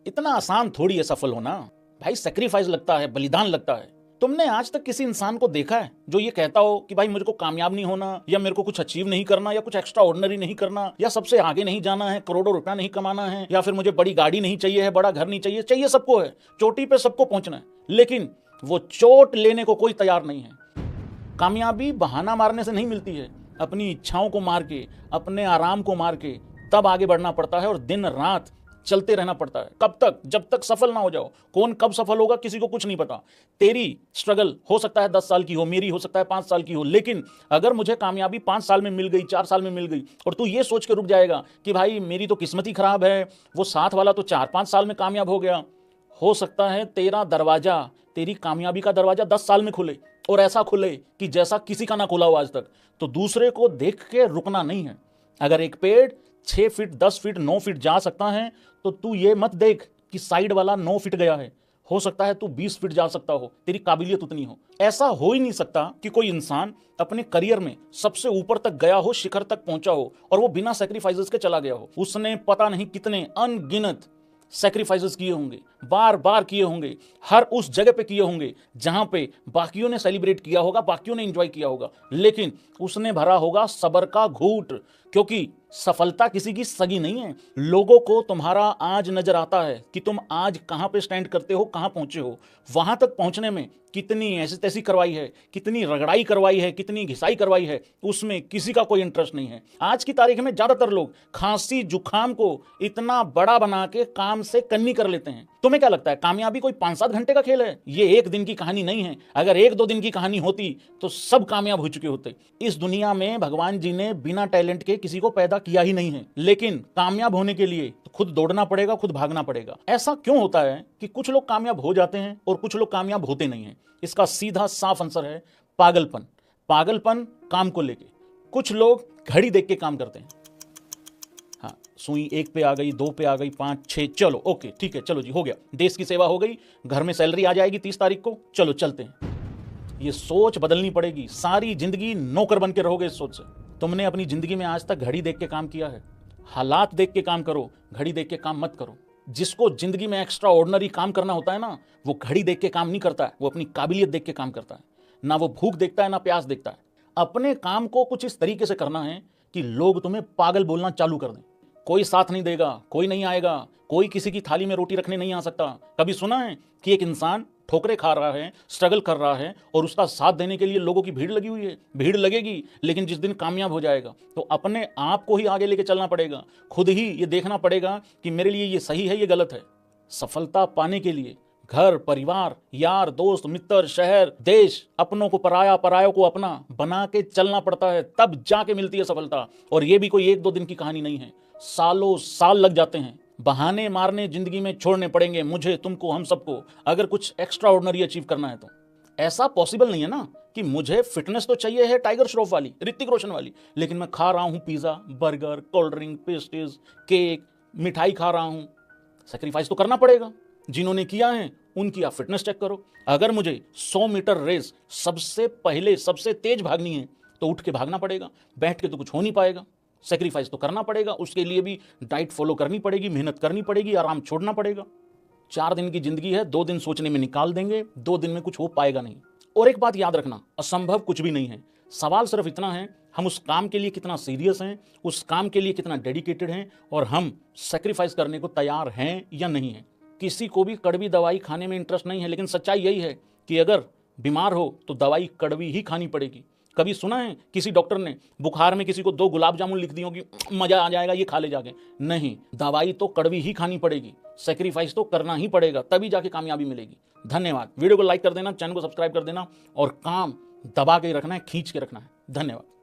इतना आसान थोड़ी है सफल होना भाई, सेक्रीफाइस लगता है, बलिदान लगता है। तुमने आज तक किसी इंसान को देखा है जो ये कहता हो कि भाई मुझे को कामयाब नहीं होना, या मेरे को कुछ अचीव नहीं करना, या कुछ एक्स्ट्रा ऑर्डिनरी नहीं करना, या सबसे आगे नहीं जाना है, करोड़ों रुपया नहीं कमाना है, या फिर मुझे बड़ी गाड़ी नहीं चाहिए है, बड़ा घर नहीं चाहिए? चाहिए सबको है, चोटी पे सबको पहुंचना है, लेकिन वो चोट लेने को कोई तैयार नहीं है। कामयाबी बहाना मारने से नहीं मिलती है, अपनी इच्छाओं को मार के, अपने आराम को मार के तब आगे बढ़ना पड़ता है, और दिन रात चलते रहना पड़ता है। कब तक? जब तक सफल ना हो जाओ। कौन कब सफल होगा किसी को कुछ नहीं पता। तेरी स्ट्रगल हो सकता है 10 साल की हो, मेरी हो सकता है 5 साल की हो, लेकिन अगर मुझे कामयाबी 5 साल में मिल गई, 4 साल में मिल गई, और तू ये सोच के रुक जाएगा कि भाई मेरी तो किस्मत ही खराब है, वो साथ वाला तो 4-5 साल में कामयाब हो गया, हो सकता है तेरा दरवाजा, तेरी कामयाबी का दरवाजा 10 साल में खुले, और ऐसा खुले कि जैसा किसी का ना खुला हो आज तक। तो दूसरे को देख के रुकना नहीं है। अगर एक पेड़ 6 फीट, 10 फीट, 9 फीट जा सकता है, तो तू ये मत देख कि साइड वाला 9 फीट गया है, हो सकता है तू 20 फीट जा सकता हो, तेरी काबिलियत उतनी हो। ऐसा हो ही नहीं सकता कि कोई इंसान अपने करियर में सबसे ऊपर तक गया हो, शिखर तक पहुंचा हो, और वो बिना सेक्रीफाइसेस के चला गया हो। उसने पता नहीं कितने अनगिनत सेक्रीफाइसेस किए होंगे, बार बार किए होंगे, हर उस जगह पे किए होंगे जहां पे बाकियों ने सेलिब्रेट किया होगा, बाकियों ने एंजॉय किया होगा, लेकिन उसने भरा होगा सब्र का घूंट। क्योंकि सफलता किसी की सगी नहीं है। लोगों को तुम्हारा आज नजर आता है कि तुम आज कहां पे स्टैंड करते हो, कहां पहुंचे हो। वहां तक पहुंचने में कितनी ऐसी तैसी करवाई है, कितनी रगड़ाई करवाई है, कितनी घिसाई करवाई है, उसमें किसी का कोई इंटरेस्ट नहीं है। आज की तारीख में ज्यादातर लोग खांसी जुकाम को इतना बड़ा बना के काम से कन्नी कर लेते हैं। तुम्हें क्या लगता है कामयाबी कोई 5-7 घंटे का खेल है? ये एक दिन की कहानी नहीं है। अगर 1-2 दिन की कहानी होती तो सब कामयाब हो चुके होते। इस दुनिया में भगवान जी ने बिना टैलेंट के किसी को पैदा किया ही नहीं है, लेकिन कामयाब होने के लिए तो खुद दौड़ना पड़ेगा, खुद भागना पड़ेगा। ऐसा क्यों होता है कि कुछ लोग कामयाब हो जाते हैं और कुछ लोग कामयाब होते नहीं हैं? इसका सीधा साफ आंसर है पागलपन। पागलपन काम को लेके। कुछ लोग घड़ी देख के काम करते हैं। हाँ, सुई 1 पे आ गई, 2 पे आ गई, 5, 6, चलो ओके ठीक है, चलो जी हो गया, देश की सेवा हो गई, घर में सैलरी आ जाएगी 30 तारीख को, चलो चलते हैं। ये सोच बदलनी पड़ेगी। सारी जिंदगी नौकर बन के रहोगे इस सोच से। तुमने अपनी जिंदगी में आज तक घड़ी देख के काम किया है? हालात देख के काम करो, घड़ी देख के काम मत करो। जिसको जिंदगी में एक्स्ट्रा ऑर्डिनरी काम करना होता है ना, वो घड़ी देख के काम नहीं करता है, वो अपनी काबिलियत देख के काम करता है। ना वो भूख देखता है, ना प्यास देखता है। अपने काम को कुछ इस तरीके से करना है कि लोग तुम्हें पागल बोलना चालू कर दें। कोई साथ नहीं देगा, कोई नहीं आएगा, कोई किसी की थाली में रोटी रखने नहीं आ सकता। कभी सुना है कि एक इंसान ठोकरे खा रहा है, स्ट्रगल कर रहा है, और उसका साथ देने के लिए लोगों की भीड़ लगी हुई है? भीड़ लगेगी, लेकिन जिस दिन कामयाब हो जाएगा तो अपने आप को ही आगे लेके चलना पड़ेगा। खुद ही ये देखना पड़ेगा कि मेरे लिए ये सही है, ये गलत है। सफलता पाने के लिए घर, परिवार, यार, दोस्त, मित्र, शहर, देश, अपनों को पराया, परायों को अपना बना के चलना पड़ता है, तब जाके मिलती है सफलता। और ये भी कोई 1-2 दिन की कहानी नहीं है, सालों साल लग जाते हैं। बहाने मारने जिंदगी में छोड़ने पड़ेंगे, मुझे, तुमको, हम सबको, अगर कुछ एक्स्ट्रा ऑर्डिनरी अचीव करना है तो। ऐसा पॉसिबल नहीं है ना कि मुझे फिटनेस तो चाहिए है टाइगर श्रॉफ वाली, ऋतिक रोशन वाली, लेकिन मैं खा रहा हूं pizza, burger, cold drink, pastries, cake, मिठाई खा रहा हूं। सेक्रीफाइस तो करना पड़ेगा। जिन्होंने किया है उनकी आप फिटनेस चेक करो। अगर मुझे 100 मीटर रेस सबसे पहले, सबसे तेज भागनी है तो उठ के भागना पड़ेगा, बैठ के तो कुछ हो नहीं पाएगा। सेक्रीफाइस तो करना पड़ेगा, उसके लिए भी डाइट फॉलो करनी पड़ेगी, मेहनत करनी पड़ेगी, आराम छोड़ना पड़ेगा। 4 दिन की जिंदगी है, 2 दिन सोचने में निकाल देंगे, 2 दिन में कुछ हो पाएगा नहीं। और एक बात याद रखना, असंभव कुछ भी नहीं है। सवाल सिर्फ इतना है, हम उस काम के लिए कितना सीरियस हैं, उस काम के लिए कितना डेडिकेटेड हैं, और हम सेक्रीफाइस करने को तैयार हैं या नहीं है। किसी को भी कड़वी दवाई खाने में इंटरेस्ट नहीं है, लेकिन सच्चाई यही है कि अगर बीमार हो तो दवाई कड़वी ही खानी पड़ेगी। कभी सुना है किसी डॉक्टर ने बुखार में किसी को 2 गुलाब जामुन लिख दी होगी, मजा आ जाएगा ये खा ले जाके? नहीं, दवाई तो कड़वी ही खानी पड़ेगी, सेक्रीफाइस तो करना ही पड़ेगा, तभी जाके कामयाबी मिलेगी। धन्यवाद। वीडियो को लाइक कर देना, चैनल को सब्सक्राइब कर देना, और काम दबा के रखना है, खींच के रखना है। धन्यवाद।